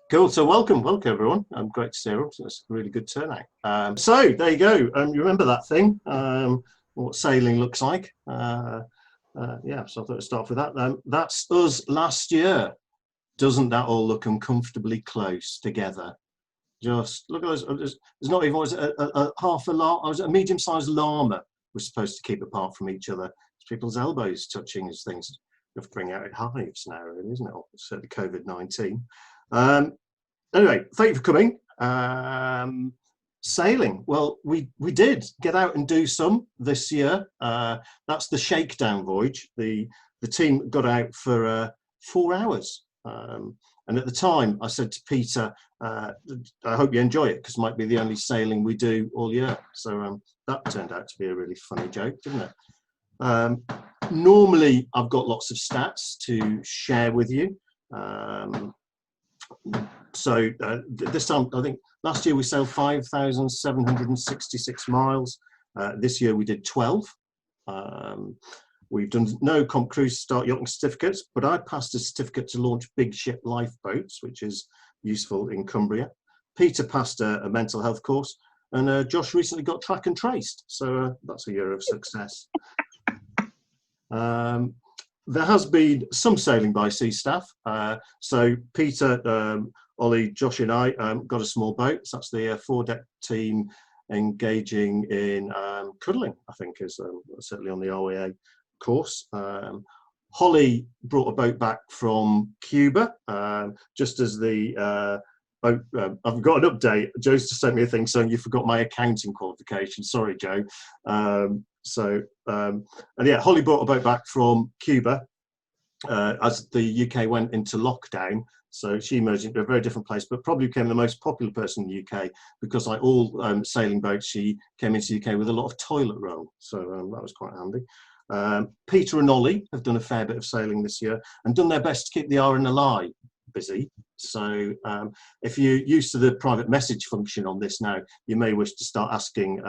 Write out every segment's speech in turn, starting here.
Cool. So welcome everyone. Great to see you all. So it's a really good turnout. So there you go. You remember that thing? What sailing looks like? Yeah. So I thought I'd start with that. That's us last year. Doesn't that all look uncomfortably close together? Just look at those. There's not even was it a half a llama. Was it a medium-sized llama? We're supposed to keep apart from each other. It's people's elbows touching as things. You have to bring out hives now, really, isn't it? Certainly COVID-19. Anyway, thank you for coming. Sailing. Well, we did get out and do some this year. That's the shakedown voyage. The team got out for 4 hours. And at the time, I said to Peter, I hope you enjoy it because it might be the only sailing we do all year. So that turned out to be a really funny joke, didn't it? Normally, I've got lots of stats to share with you. So this time, I think last year we sailed 5,766 miles. This year we did 12. We've done no comp cruise start yachting certificates, but I passed a certificate to launch big ship lifeboats, which is useful in Cumbria. Peter passed a mental health course, and Josh recently got track and traced. So that's a year of success. There has been some sailing by sea staff. So Peter, Ollie, Josh and I got a small boat. So that's the 4-deck team engaging in cuddling, I think, is certainly on the RWA course. Holly brought a boat back from Cuba, just as the boat, I've got an update. Joe's just sent me a thing saying you forgot my accounting qualification. Sorry, Joe. And yeah, Holly brought a boat back from Cuba as the UK went into lockdown. So she emerged into a very different place, but probably became the most popular person in the UK because, like all sailing boats, she came into the UK with a lot of toilet roll. So that was quite handy. Peter and Ollie have done a fair bit of sailing this year and done their best to keep the RNLI busy. So if you're used to the private message function on this now, you may wish to start asking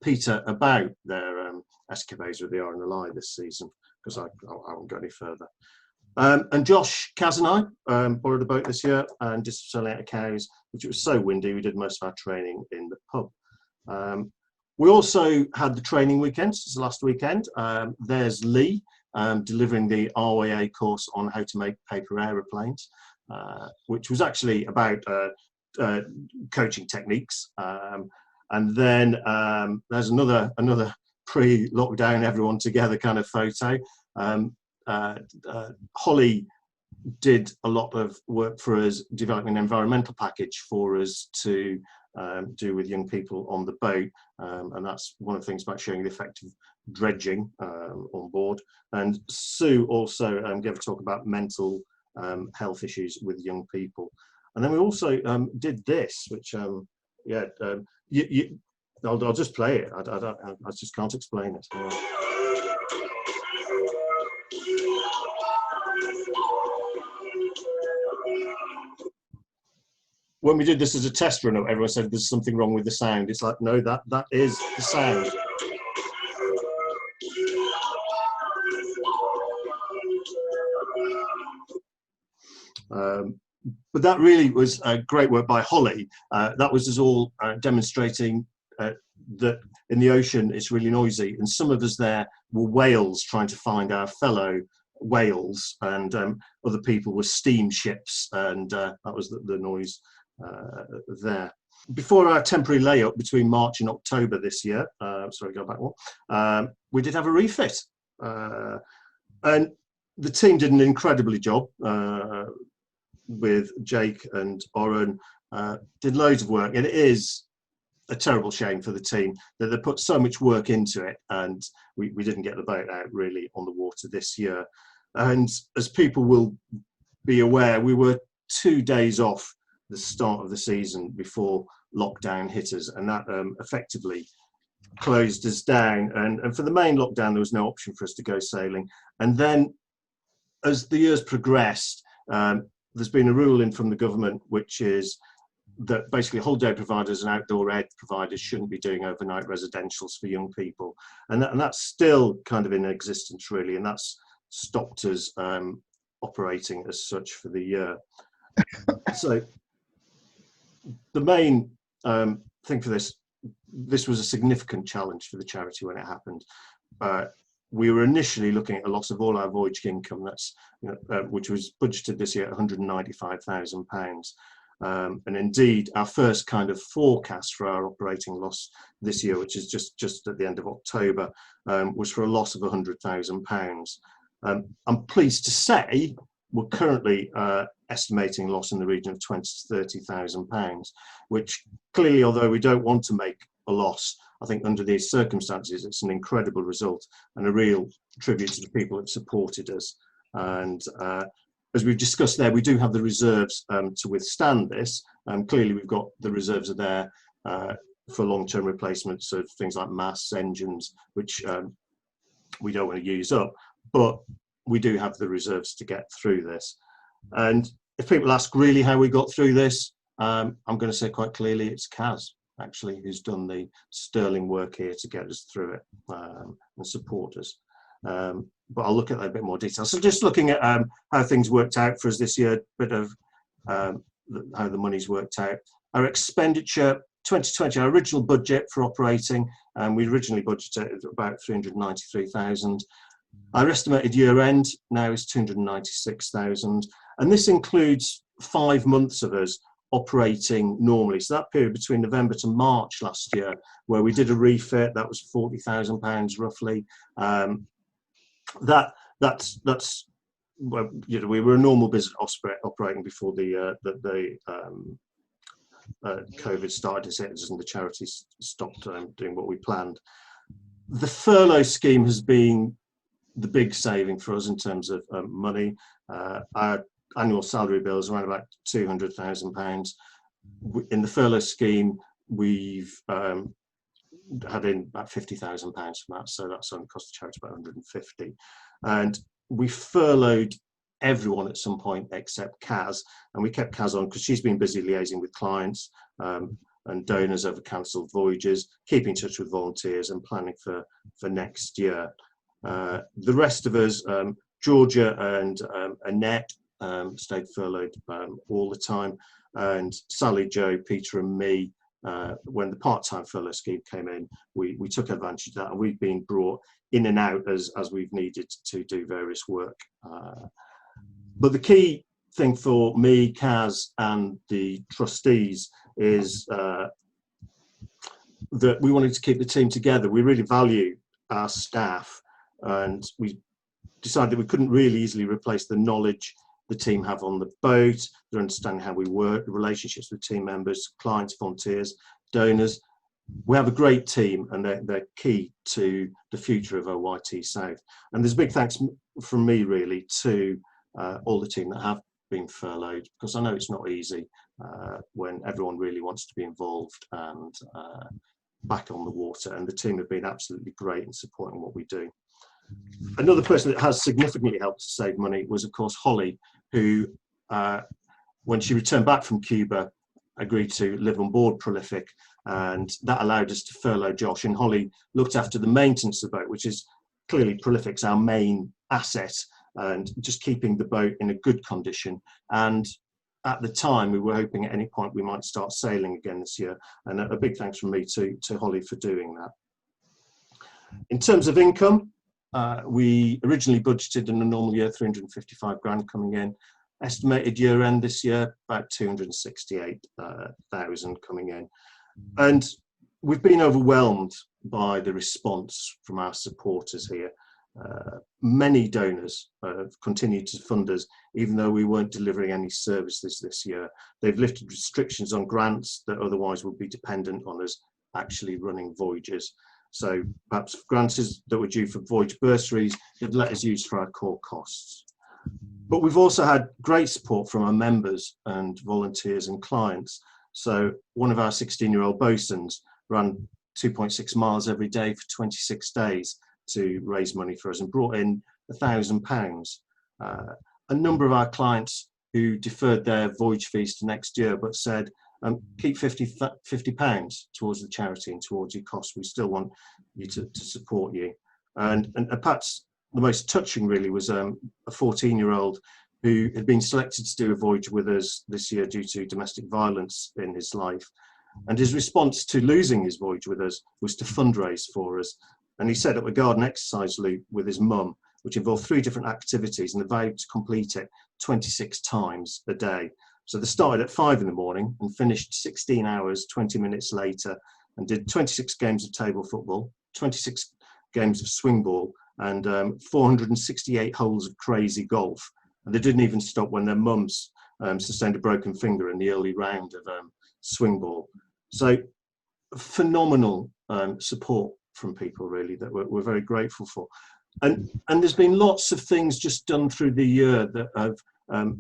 Peter about their escapades with the RNLI this season, because I won't go any further. And Josh, Kaz and I borrowed a boat this year and did some sailing out of cows, which was so windy we did most of our training in the pub. We also had the training weekend, so last weekend. There's Lee delivering the RWA course on how to make paper aeroplanes, which was actually about coaching techniques. And then there's another pre-lockdown, everyone together kind of photo. Holly did a lot of work for us, developing an environmental package for us to do with young people on the boat, and that's one of the things about showing the effect of dredging on board. And Sue also gave a talk about mental health issues with young people. And then we also did this, which yeah, I'll just play it. I just can't explain it. When we did this as a test run, everyone said there's something wrong with the sound. It's like, no, that is the sound. But that really was great work by Holly. That was us all demonstrating that in the ocean it's really noisy, and some of us there were whales trying to find our fellow whales, and other people were steamships, and that was the noise there. Before our temporary layup between March and October this year, sorry, go back one, we did have a refit, and the team did an incredibly job with Jake and Oren, did loads of work, and it is a terrible shame for the team that they put so much work into it, and we didn't get the boat out really on the water this year. And as people will be aware, we were 2 days off the start of the season before lockdown hit us, and that effectively closed us down. And for the main lockdown, there was no option for us to go sailing. And then as the years progressed, there's been a ruling from the government, which is that basically holiday providers and outdoor ed providers shouldn't be doing overnight residentials for young people. And that's still kind of in existence, really, and that's stopped us operating as such for the year. So the main thing for this was a significant challenge for the charity when it happened. We were initially looking at a loss of all our voyage income, that's which was budgeted this year at £195,000. And indeed, our first kind of forecast for our operating loss this year, which is just at the end of October, was for a loss of £100,000. I'm pleased to say we're currently estimating loss in the region of £20,000 to £30,000, which clearly, although we don't want to make a loss, I think under these circumstances, it's an incredible result and a real tribute to the people that supported us. And as we've discussed there, we do have the reserves to withstand this. Clearly, we've got the reserves are there for long-term replacements of things like masts, engines, which we don't want to use up, but we do have the reserves to get through this. And if people ask really how we got through this, I'm going to say quite clearly it's Kaz, actually, who's done the sterling work here to get us through it and support us. But I'll look at that in a bit more detail. So just looking at how things worked out for us this year, a bit of how the money's worked out. Our expenditure, 2020, our original budget for operating, we originally budgeted about 393,000. Our estimated year end now is 296,000, and this includes 5 months of us operating normally. So that period between November to March last year, where we did a refit, that was £40,000 roughly. That's well, we were a normal business operating before the COVID started to hit us and the charities stopped doing what we planned. The furlough scheme has been the big saving for us in terms of money. Our annual salary bills around about £200,000. In the furlough scheme, we've had in about £50,000 from that, so that's only cost the charity about 150. And we furloughed everyone at some point except Kaz, and we kept Kaz on because she's been busy liaising with clients and donors over cancelled voyages, keeping in touch with volunteers and planning for next year. The rest of us, Georgia and Annette, stayed furloughed all the time, and Sally, Joe, Peter and me, when the part-time furlough scheme came in, we took advantage of that, and we've been brought in and out as we've needed to do various work. But the key thing for me, Kaz and the trustees is that we wanted to keep the team together. We really value our staff, and we decided we couldn't really easily replace the knowledge the team have on the boat, their understanding how we work, the relationships with team members, clients, volunteers, donors. We have a great team, and they're key to the future of OYT South. And there's a big thanks from me really to all the team that have been furloughed, because I know it's not easy when everyone really wants to be involved and back on the water, and the team have been absolutely great in supporting what we do. Another person that has significantly helped to save money was, of course, Holly, who, when she returned back from Cuba, agreed to live on board Prolific, and that allowed us to furlough Josh. And Holly looked after the maintenance of the boat, which is clearly Prolific's our main asset, and just keeping the boat in a good condition. And at the time, we were hoping at any point we might start sailing again this year. And a big thanks from me to Holly for doing that. In terms of income, we originally budgeted in a normal year 355 grand coming in. Estimated year end this year about 268,000 coming in, and we've been overwhelmed by the response from our supporters here. Many donors have continued to fund us even though we weren't delivering any services this year. They've lifted restrictions on grants that otherwise would be dependent on us actually running voyages. So perhaps grants that were due for voyage bursaries, they've let us use for our core costs. But we've also had great support from our members and volunteers and clients. So one of our 16-year-old bosuns ran 2.6 miles every day for 26 days to raise money for us and brought in £1,000. A number of our clients who deferred their voyage fees to next year but said, keep £50 towards the charity and towards your costs. We still want you to support you. And perhaps the most touching really was a 14-year-old who had been selected to do a voyage with us this year due to domestic violence in his life. And his response to losing his voyage with us was to fundraise for us. And he set up a garden exercise loop with his mum, which involved 3 different activities, and they vowed to complete it 26 times a day. So they started at 5 in the morning and finished 16 hours, 20 minutes later, and did 26 games of table football, 26 games of swing ball, and 468 holes of crazy golf. And they didn't even stop when their mums sustained a broken finger in the early round of swing ball. So phenomenal support from people, really, that we're very grateful for. And there's been lots of things just done through the year that have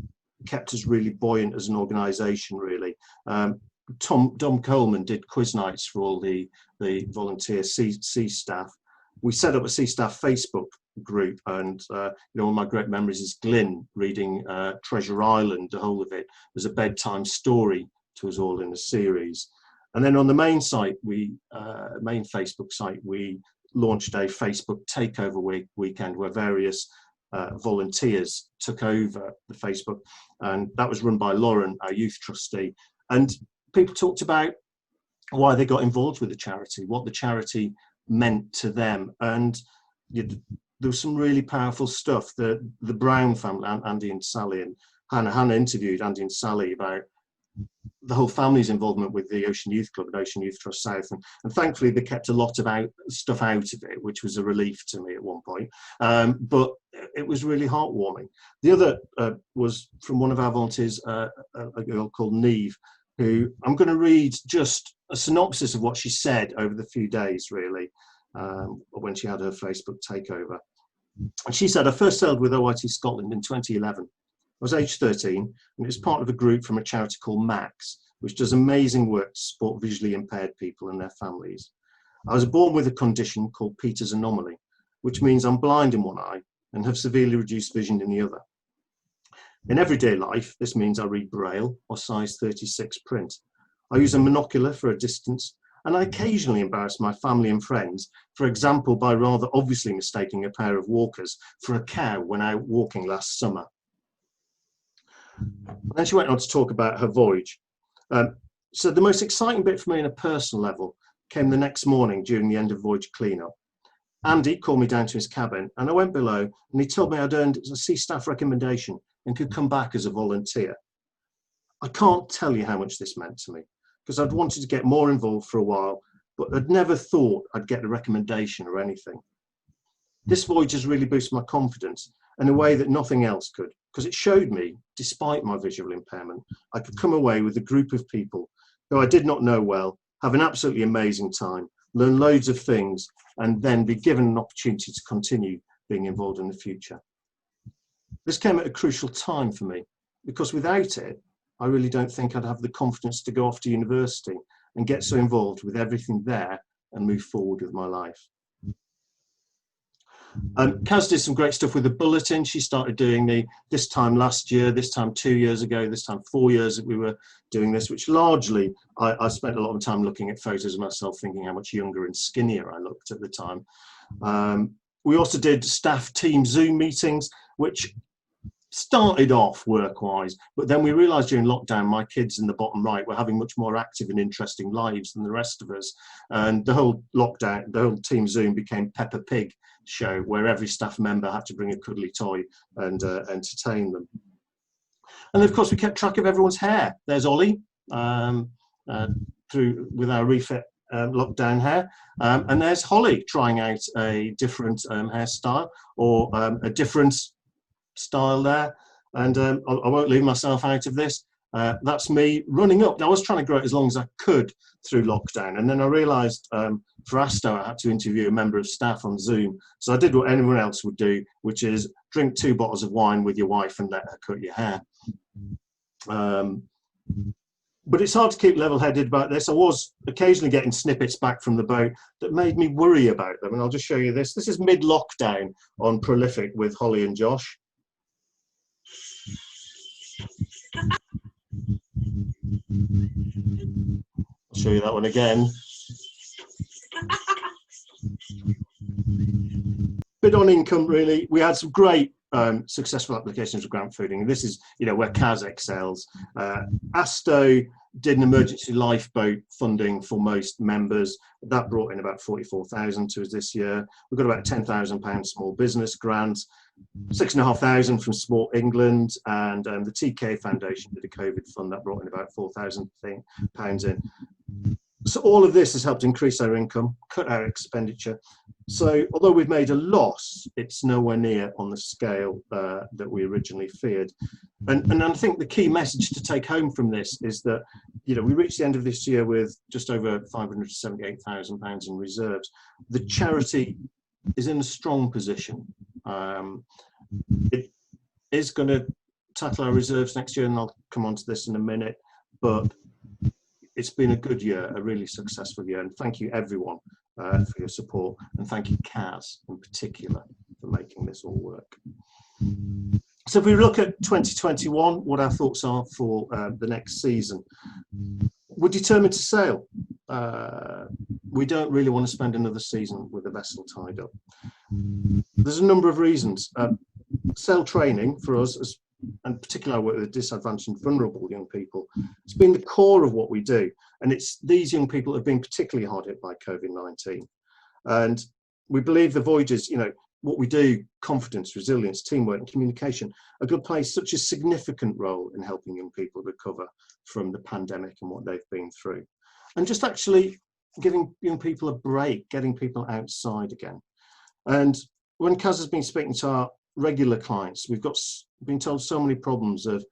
kept us really buoyant as an organisation, really. Dom Coleman did quiz nights for all the volunteer sea staff. We set up a sea staff Facebook group, and one of my great memories is Glyn reading Treasure Island, the whole of it, as a bedtime story to us all in a series. And then on the main site, main Facebook site, we launched a Facebook takeover weekend where various volunteers took over the Facebook, and that was run by Lauren, our youth trustee. And people talked about why they got involved with the charity, what the charity meant to them, and there was some really powerful stuff. The Brown family, Andy and Sally, and Hannah interviewed Andy and Sally about the whole family's involvement with the Ocean Youth Club and Ocean Youth Trust South, and thankfully they kept a lot of stuff out of it, which was a relief to me at one point, but it was really heartwarming. The other was from one of our volunteers, a girl called Neve, who I'm going to read just a synopsis of what she said over the few days, really, when she had her Facebook takeover. And she said, "I first sailed with OIT Scotland in 2011. I was age 13, and it was part of a group from a charity called Max, which does amazing work to support visually impaired people and their families. I was born with a condition called Peter's anomaly, which means I'm blind in one eye and have severely reduced vision in the other. In everyday life, this means I read Braille or size 36 print. I use a monocular for a distance, and I occasionally embarrass my family and friends, for example, by rather obviously mistaking a pair of walkers for a cow when out walking last summer." And then she went on to talk about her voyage. So the most exciting bit for me on a personal level came the next morning during the end of voyage cleanup. Andy called me down to his cabin, and I went below, and he told me I'd earned a sea staff recommendation and could come back as a volunteer. I can't tell you how much this meant to me, because I'd wanted to get more involved for a while, but I'd never thought I'd get a recommendation or anything. This voyage has really boosted my confidence in a way that nothing else could, because it showed me, despite my visual impairment, I could come away with a group of people who I did not know well, have an absolutely amazing time, learn loads of things, and then be given an opportunity to continue being involved in the future. This came at a crucial time for me, because without it, I really don't think I'd have the confidence to go off to university and get so involved with everything there and move forward with my life. Kaz did some great stuff with the bulletin. She started doing this time last year, this time 2 years ago, this time 4 years that we were doing this, which largely I spent a lot of time looking at photos of myself, thinking how much younger and skinnier I looked at the time. We also did staff team Zoom meetings, which started off work-wise, but then we realised during lockdown my kids in the bottom right were having much more active and interesting lives than the rest of us, and the whole lockdown, the whole team Zoom became Peppa Pig show, where every staff member had to bring a cuddly toy and entertain them. And of course we kept track of everyone's hair. There's Ollie with our refit lockdown hair, and there's Holly trying out a different hairstyle, or a different style there, and I won't leave myself out of this. That's me running up. I was trying to grow it as long as I could through lockdown, and then I realised for Asto I had to interview a member of staff on Zoom, so I did what anyone else would do, which is drink 2 bottles of wine with your wife and let her cut your hair. But it's hard to keep level-headed about this. I was occasionally getting snippets back from the boat that made me worry about them, and I'll just show you this. This is mid-lockdown on Prolific with Holly and Josh. I'll show you that one again. Bit on income, really. We had some great successful applications of grant funding. This is, where CAS excels. ASTO did an emergency lifeboat funding for most members. That brought in about 44,000 to us this year. We've got about £10,000 small business grants, 6,500 from Sport England, and the TK Foundation did a COVID fund that brought in about £4,000 in. So all of this has helped increase our income, cut our expenditure. So although we've made a loss, it's nowhere near on the scale that we originally feared. And I think the key message to take home from this is that, we reached the end of this year with just over £578,000 in reserves. The charity is in a strong position. It is going to tackle our reserves next year, and I'll come on to this in a minute, but it's been a good year, a really successful year, and thank you everyone for your support, and thank you CAS in particular for making this all work. So if we look at 2021, what our thoughts are for the next season, we're determined to sail. We don't really want to spend another season with a vessel tied up. There's a number of reasons. Sail training for us, and particularly I work with disadvantaged and vulnerable young people, it's been the core of what we do. And it's these young people have been particularly hard hit by COVID-19. And we believe the voyages, what we do, confidence, resilience, teamwork and communication, a good place such a significant role in helping young people recover from the pandemic and what they've been through. And just actually giving young people a break, getting people outside again. And when Kaz has been speaking to our regular clients, we've been told so many problems of,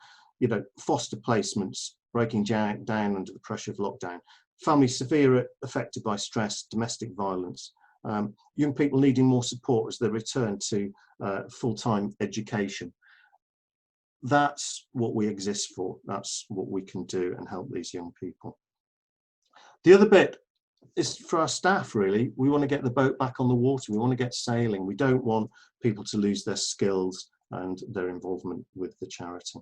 foster placements breaking down under the pressure of lockdown, families severely affected by stress, domestic violence, young people needing more support as they return to full-time education. That's what we exist for. That's what we can do and help these young people. The other bit is for our staff, really. We want to get the boat back on the water. We want to get sailing. We don't want people to lose their skills and their involvement with the charity.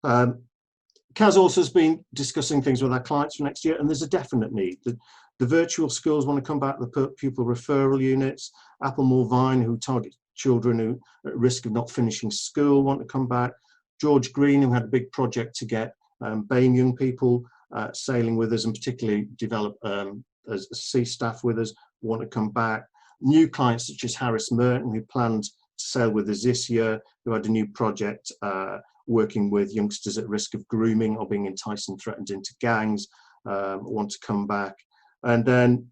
Kaz also has been discussing things with our clients for next year, and there's a definite need. The virtual schools want to come back, the pupil referral units, Applemore Vine, who target children who are at risk of not finishing school, want to come back. George Green, who had a big project to get BAME young people sailing with us, and particularly develop as sea staff with us, want to come back. New clients such as Harris Merton, who planned to sail with us this year, who had a new project working with youngsters at risk of grooming or being enticed and threatened into gangs, want to come back. And then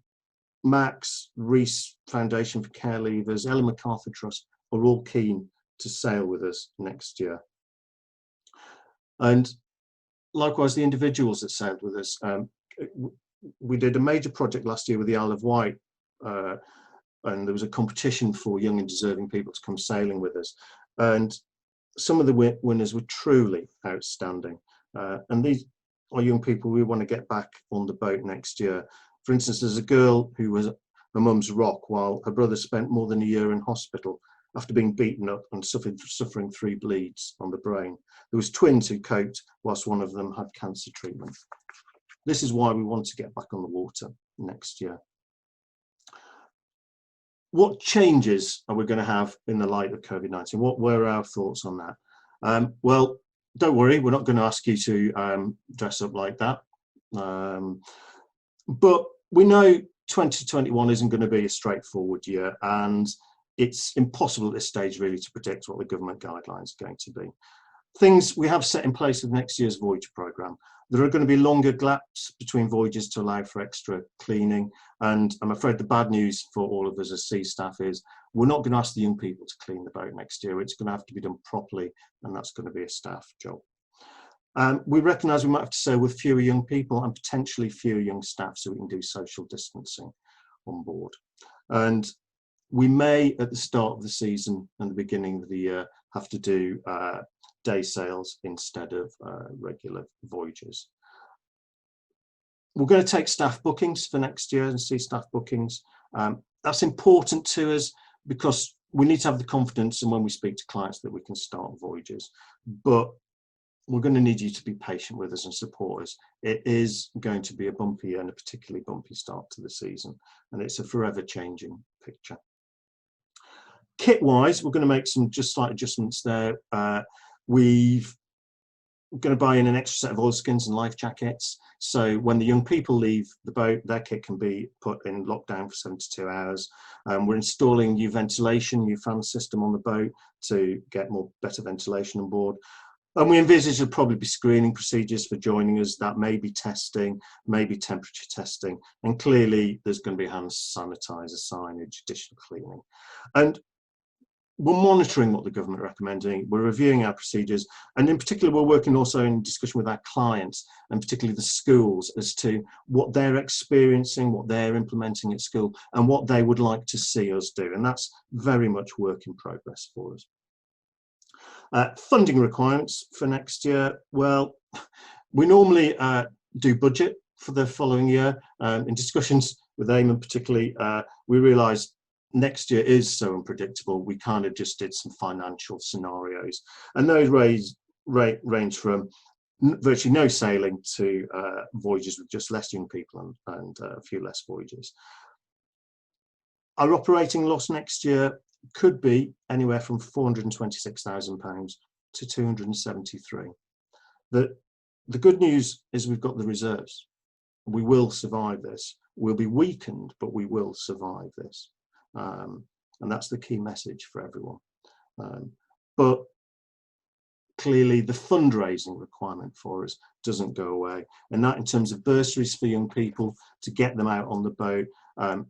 Max, Reese Foundation for Care Leavers, Ellen MacArthur Trust are all keen to sail with us next year. And likewise, the individuals that sailed with us. We did a major project last year with the Isle of Wight, and there was a competition for young and deserving people to come sailing with us. And some of the winners were truly outstanding. And these are young people we want to get back on the boat next year. For instance, there's a girl who was her mum's rock while her brother spent more than a year in hospital after being beaten up and suffering 3 bleeds on the brain. There was twins who coped whilst one of them had cancer treatment. This is why we want to get back on the water next year. What changes are we going to have in the light of COVID-19? What were our thoughts on that? Well, don't worry, we're not going to ask you to dress up like that. But we know 2021 isn't going to be a straightforward year, and it's impossible at this stage really to predict what the government guidelines are going to be. Things we have set in place with next year's voyage programme. There are going to be longer gaps between voyages to allow for extra cleaning, and I'm afraid the bad news for all of us as sea staff is we're not going to ask the young people to clean the boat next year. It's going to have to be done properly, and that's going to be a staff job. We recognise we might have to sail with fewer young people and potentially fewer young staff so we can do social distancing on board. And we may, at the start of the season and the beginning of the year, have to do day sails instead of regular voyages. We're going to take staff bookings for next year and sea staff bookings. That's important to us because we need to have the confidence and when we speak to clients that we can start voyages. But we're going to need you to be patient with us and support us. It is going to be a bumpy year and a particularly bumpy start to the season, and it's a forever changing picture. Kit-wise, we're going to make some just slight adjustments there. We're going to buy in an extra set of oilskins and life jackets. So when the young people leave the boat, their kit can be put in lockdown for 72 hours. We're installing new ventilation, new fan system on the boat to get better ventilation on board. And we envisage there'll probably be screening procedures for joining us. That may be testing, maybe temperature testing. And clearly there's going to be hand sanitizer, signage, additional cleaning. And we're monitoring what the government are recommending, we're reviewing our procedures, and in particular we're working also in discussion with our clients, and particularly the schools, as to what they're experiencing, what they're implementing at school, and what they would like to see us do. And that's very much work in progress for us. Funding requirements for next year, well, we normally do budget for the following year. In discussions with Eamon particularly, we realised next year is so unpredictable, we kind of just did some financial scenarios, and those range from virtually no sailing to voyages with just less young people and a few less voyages. Our operating loss next year could be anywhere from £426,000 to 273. The good news is we've got the reserves. We will survive this. We'll be weakened, but we will survive this. And that's the key message for everyone. But clearly the fundraising requirement for us doesn't go away, and that in terms of bursaries for young people to get them out on the boat.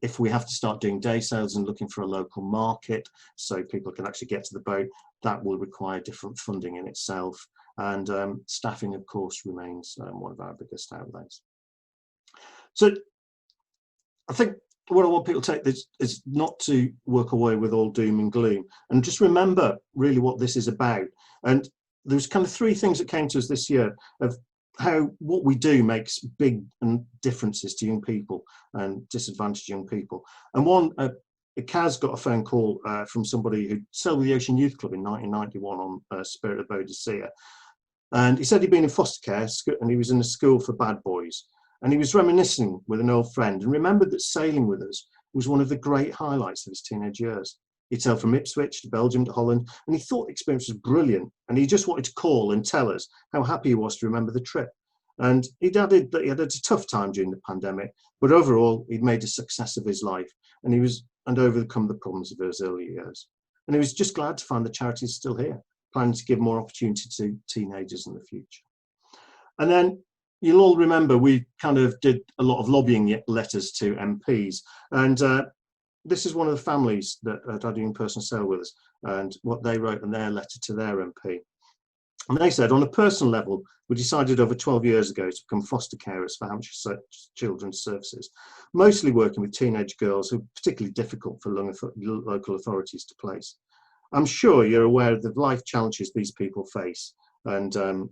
If we have to start doing day sails and looking for a local market so people can actually get to the boat, that will require different funding in itself. And staffing, of course, remains one of our biggest outlays. So I think what I want people to take this is not to work away with all doom and gloom, and just remember really what this is about. And there's kind of three things that came to us this year of how what we do makes big differences to young people and disadvantaged young people. And one, Kaz got a phone call from somebody who sailed with the Ocean Youth Club in 1991 on Spirit of Boadicea, and he said he'd been in foster care and he was in a school for bad boys. And he was reminiscing with an old friend and remembered that sailing with us was one of the great highlights of his teenage years. He'd sailed from Ipswich to Belgium to Holland, and he thought the experience was brilliant. And he just wanted to call and tell us how happy he was to remember the trip. And he'd added that he had a tough time during the pandemic, but overall he'd made a success of his life, and overcome the problems of his early years. And he was just glad to find the charity is still here, planning to give more opportunity to teenagers in the future. And then you'll all remember we kind of did a lot of lobbying letters to MPs, and this is one of the families that had a young person sail with us, and what they wrote in their letter to their MP. And they said, on a personal level, we decided over 12 years ago to become foster carers for Hampshire Children's Services, mostly working with teenage girls who are particularly difficult for local authorities to place. I'm sure you're aware of the life challenges these people face, and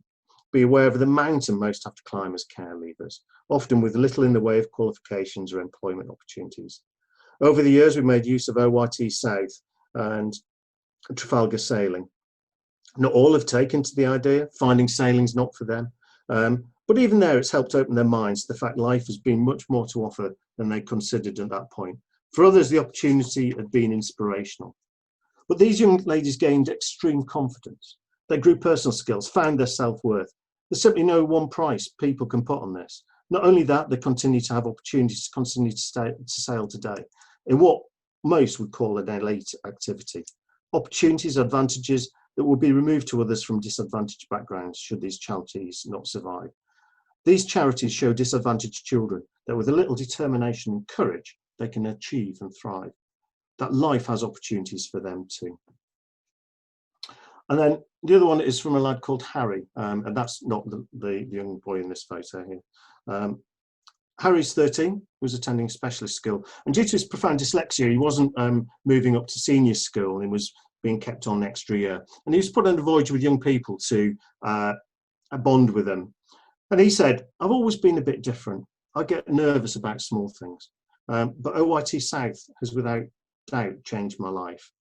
be aware of the mountain most have to climb as care leavers, often with little in the way of qualifications or employment opportunities. Over the years, we've made use of OYT South and Trafalgar Sailing. Not all have taken to the idea, finding sailing's not for them. But even there, it's helped open their minds to the fact life has been much more to offer than they considered at that point. For others, the opportunity had been inspirational. But these young ladies gained extreme confidence. They grew personal skills, found their self-worth. There's simply no one price people can put on this. Not only that, they continue to have opportunities to continue to sail today in what most would call an elite activity. Opportunities, advantages that will be removed to others from disadvantaged backgrounds should these charities not survive. These charities show disadvantaged children that with a little determination and courage, they can achieve and thrive. That life has opportunities for them too. And then the other one is from a lad called Harry, and that's not the young boy in this photo here. Harry's 13, was attending specialist school, and due to his profound dyslexia, he wasn't moving up to senior school and was being kept on an extra year. And he was put on a voyage with young people to bond with them. And he said, I've always been a bit different. I get nervous about small things, but OYT South has without doubt changed my life.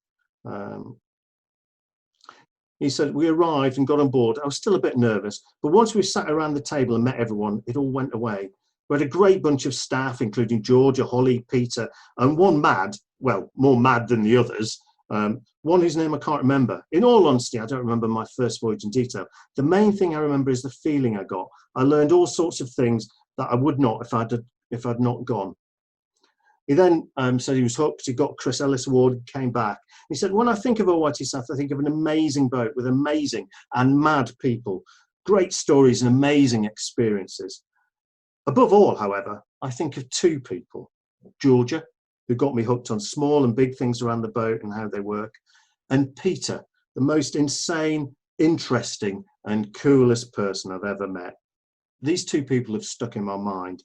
He said, we arrived and got on board. I was still a bit nervous, but once we sat around the table and met everyone, it all went away. We had a great bunch of staff, including Georgia, Holly, Peter, and one mad, well, more mad than the others, One whose name I can't remember. In all honesty, I don't remember my first voyage in detail. The main thing I remember is the feeling I got. I learned all sorts of things that I would not if I'd not gone. He then said he was hooked. He got Chris Ellis Award, came back. He said, when I think of OIT South, I think of an amazing boat with amazing and mad people, great stories and amazing experiences. Above all, however, I think of two people, Georgia, who got me hooked on small and big things around the boat and how they work, and Peter, the most insane, interesting and coolest person I've ever met. These two people have stuck in my mind.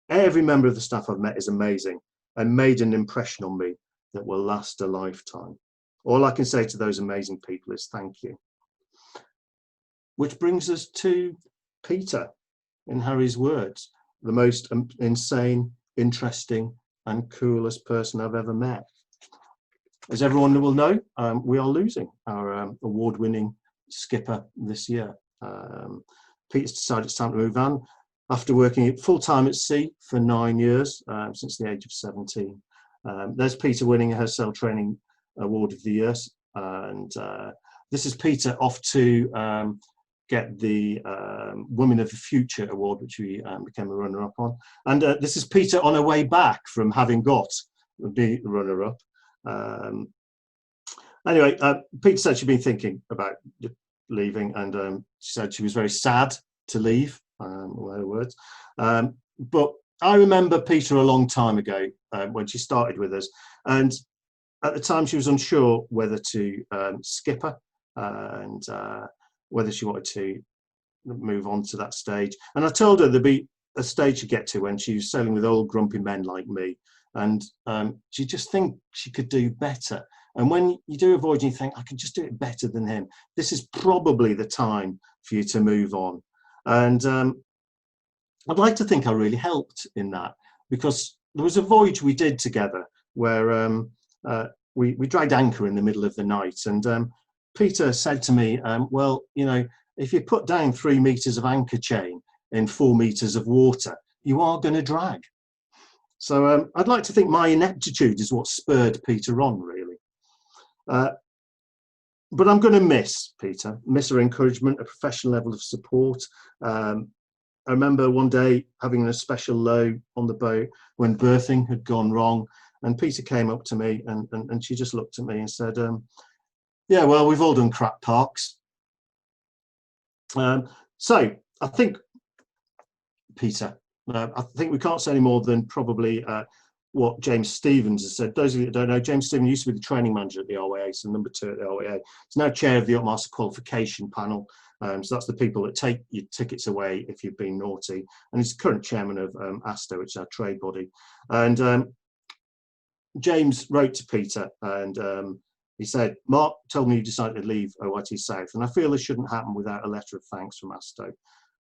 Every member of the staff I've met is amazing and made an impression on me that will last a lifetime. All I can say to those amazing people is thank you. Which brings us to Peter, in Harry's words, the most insane, interesting and coolest person I've ever met. As everyone will know, we are losing our award-winning skipper this year. Peter's decided it's time to move on. After working full-time at sea for 9 years, since the age of 17. There's Peter winning her Sail Training Award of the Year. And this is Peter off to get the Women of the Future Award, which we became a runner-up on. And this is Peter on her way back from having got the runner-up. Anyway, Peter said she'd been thinking about leaving, and she said she was very sad to leave. Were her words. But I remember Peter a long time ago when she started with us, and at the time she was unsure whether to skip her and whether she wanted to move on to that stage. And I told her there'd be a stage to get to when she was sailing with old grumpy men like me, and she just think she could do better. And when you do a voyage and you think, I can just do it better than him, this is probably the time for you to move on. And I'd like to think I really helped in that, because there was a voyage we did together where we dragged anchor in the middle of the night, and Peter said to me, well, you know, if you put down 3 meters of anchor chain in 4 meters of water, you are going to drag. So I'd like to think my ineptitude is what spurred Peter on, really. But I'm going to miss Peter, miss her encouragement, a professional level of support. I remember one day having a special low on the boat when berthing had gone wrong, and Peter came up to me and she just looked at me and said, yeah, well, we've all done crap parks. So I think, Peter, I think we can't say any more than probably what James Stevens has said. Those of you that don't know, James Stevens used to be the training manager at the RYA, so number 2 at the RYA. He's now chair of the Upmaster Qualification Panel. So that's the people that take your tickets away if you've been naughty. And he's current chairman of ASTA, which is our trade body. And James wrote to Peter and he said, Mark told me you decided to leave OIT South, and I feel this shouldn't happen without a letter of thanks from ASTA.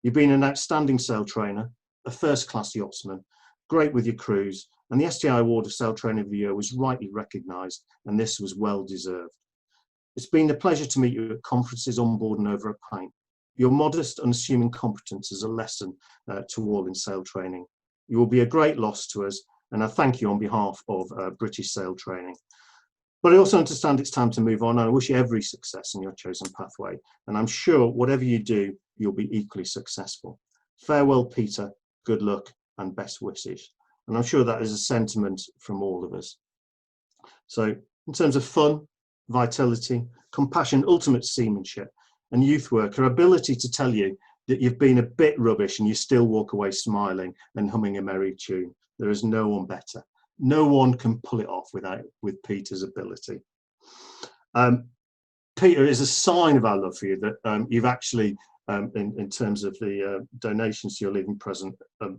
You've been an outstanding sail trainer, a first-class yachtsman, great with your crews, and the STI Award of Sail Trainer of the Year was rightly recognised, and this was well deserved. It's been a pleasure to meet you at conferences, on board and over a pint. Your modest, unassuming competence is a lesson to all in sail training. You will be a great loss to us, and I thank you on behalf of British Sail Training. But I also understand it's time to move on, and I wish you every success in your chosen pathway. And I'm sure whatever you do, you'll be equally successful. Farewell, Peter. Good luck and best wishes. And I'm sure that is a sentiment from all of us. So in terms of fun, vitality, compassion, ultimate seamanship, and youth work, her ability to tell you that you've been a bit rubbish and you still walk away smiling and humming a merry tune. There is no one better. No one can pull it off with Peter's ability. Peter, is a sign of our love for you that you've actually, in terms of the donations to your Leaving Present,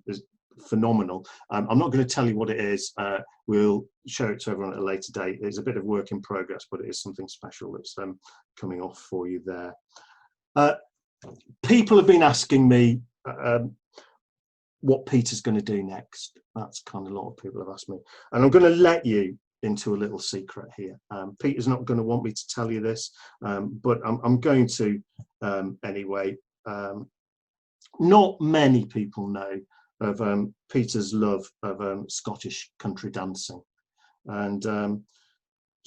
is phenomenal. I'm not going to tell you what it is. We'll show it to everyone at a later date. It's a bit of work in progress, but it is something special that's coming off for you there. People have been asking me what Peter's going to do next. That's kind of a lot of people have asked me, and I'm going to let you into a little secret here. Peter's not going to want me to tell you this, but I'm going to anyway. Not many people know of Peter's love of Scottish country dancing, and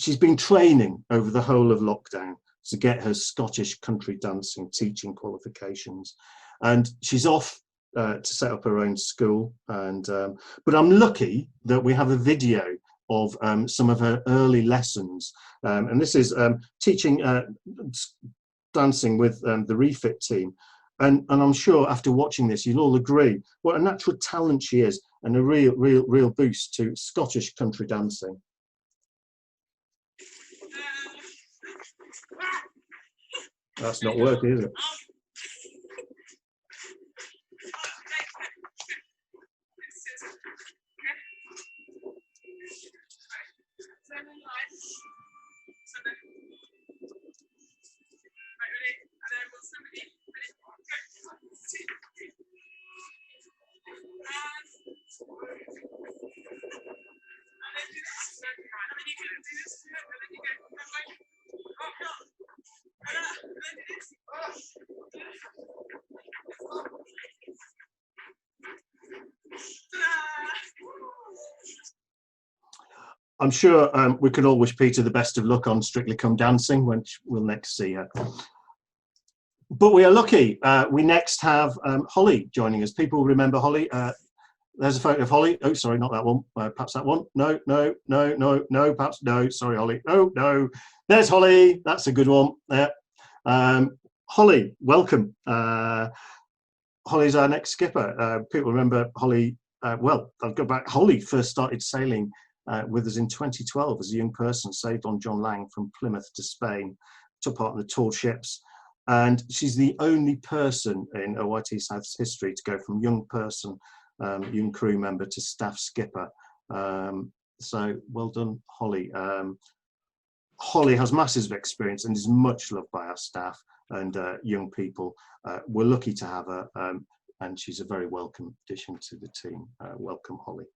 she's been training over the whole of lockdown to get her Scottish country dancing teaching qualifications, and she's off to set up her own school. And but I'm lucky that we have a video of some of her early lessons, and this is teaching dancing with the refit team. And I'm sure after watching this, you'll all agree what a natural talent she is, and a real boost to Scottish country dancing. That's not working, is it? I'm sure we can all wish Peter the best of luck on Strictly Come Dancing when we'll next see her. But we are lucky. We next have Holly joining us. People remember Holly. There's a photo of Holly. Oh, sorry, not that one. Perhaps that one. No, perhaps no. Sorry, Holly. No. There's Holly. That's a good one. Holly, welcome. Holly's our next skipper. People remember Holly. Well, I'll go back. Holly first started sailing with us in 2012 as a young person, saved on John Lang from Plymouth to Spain, took part in the tall ships, and she's the only person in OIT South's history to go from young person, young crew member to staff skipper. So well done, Holly. Holly has masses of experience and is much loved by our staff and young people. We're lucky to have her, and she's a very welcome addition to the team. Welcome, Holly.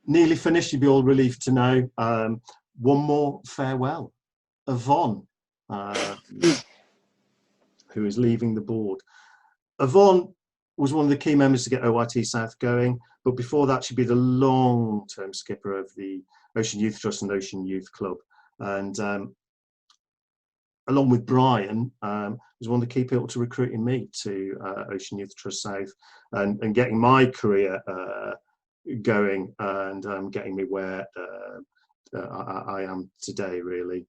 Nearly finished, you'll be all relieved to know. One more farewell. Yvonne, who is leaving the board. Yvonne was one of the key members to get OIT South going, but before that she'd been the long-term skipper of the Ocean Youth Trust and Ocean Youth Club. And along with Brian, was one of the key people to recruiting me to Ocean Youth Trust South and getting my career going and getting me where I am today, really.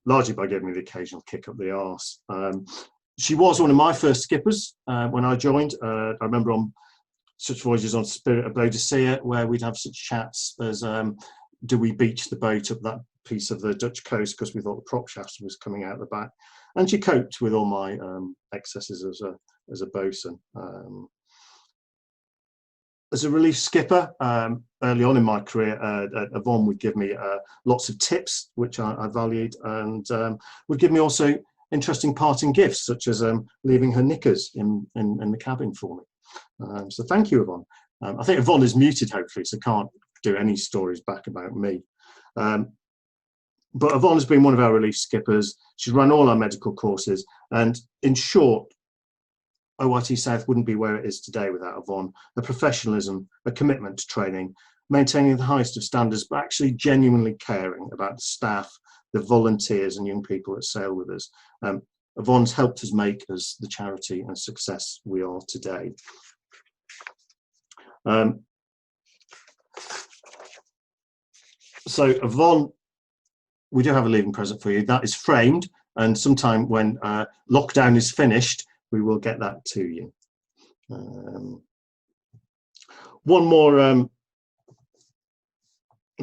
Largely by giving me the occasional kick up the arse. She was one of my first skippers when I joined. I remember on such voyages on Spirit of Boadicea where we'd have such chats as do we beach the boat up that piece of the Dutch coast because we thought the prop shaft was coming out the back. And she coped with all my excesses as a bosun. As a relief skipper, early on in my career, Yvonne would give me lots of tips, which I valued, and would give me also interesting parting gifts, such as leaving her knickers in the cabin for me. So thank you, Yvonne. I think Yvonne is muted, hopefully, so can't do any stories back about me. But Yvonne has been one of our relief skippers. She's run all our medical courses, and in short, OIT South wouldn't be where it is today without Yvonne. Her professionalism, a commitment to training, maintaining the highest of standards, but actually genuinely caring about the staff, the volunteers and young people that sail with us. Yvonne's helped us make us the charity and success we are today. So Yvonne, we do have a leaving present for you. That is framed, and sometime when lockdown is finished, we will get that to you. One more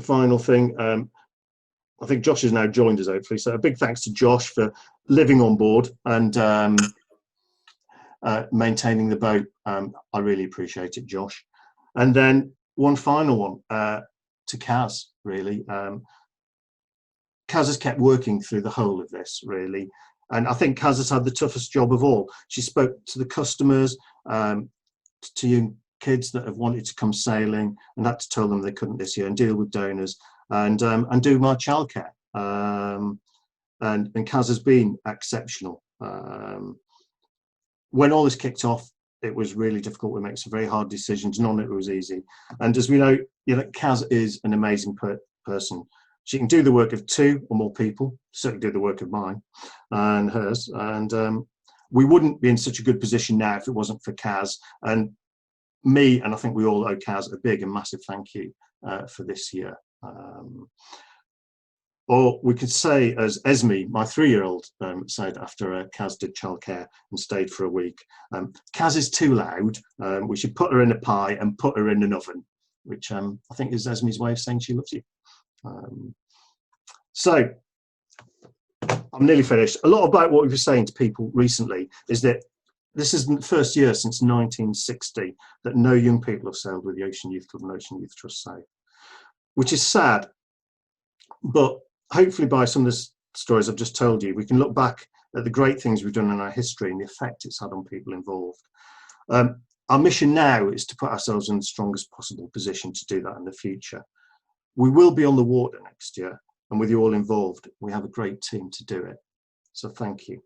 final thing. I think Josh has now joined us, hopefully. So a big thanks to Josh for living on board and maintaining the boat. I really appreciate it, Josh. And then one final one to Kaz, really. Kaz has kept working through the whole of this, really. And I think Kaz has had the toughest job of all. She spoke to the customers, to young kids that have wanted to come sailing and had to tell them they couldn't this year, and deal with donors and do my childcare. And Kaz has been exceptional. When all this kicked off, it was really difficult. We made some very hard decisions. None of it was easy. And as we know, Kaz is an amazing person. She can do the work of 2 or more people, certainly do the work of mine and hers. And we wouldn't be in such a good position now if it wasn't for Kaz and me, and I think we all owe Kaz a big and massive thank you for this year. Or we could say, as Esme, my 3-year-old, said after Kaz did childcare and stayed for a week, Kaz is too loud. We should put her in a pie and put her in an oven, which I think is Esme's way of saying she loves you. So I'm nearly finished. A lot about what we were saying to people recently is that this is the first year since 1960 that no young people have sailed with the Ocean Youth Club and Ocean Youth Trust Sail, which is sad. But hopefully by some of the stories I've just told you, we can look back at the great things we've done in our history and the effect it's had on people involved. Our mission now is to put ourselves in the strongest possible position to do that in the future. We will be on the water next year, and with you all involved, we have a great team to do it. So thank you.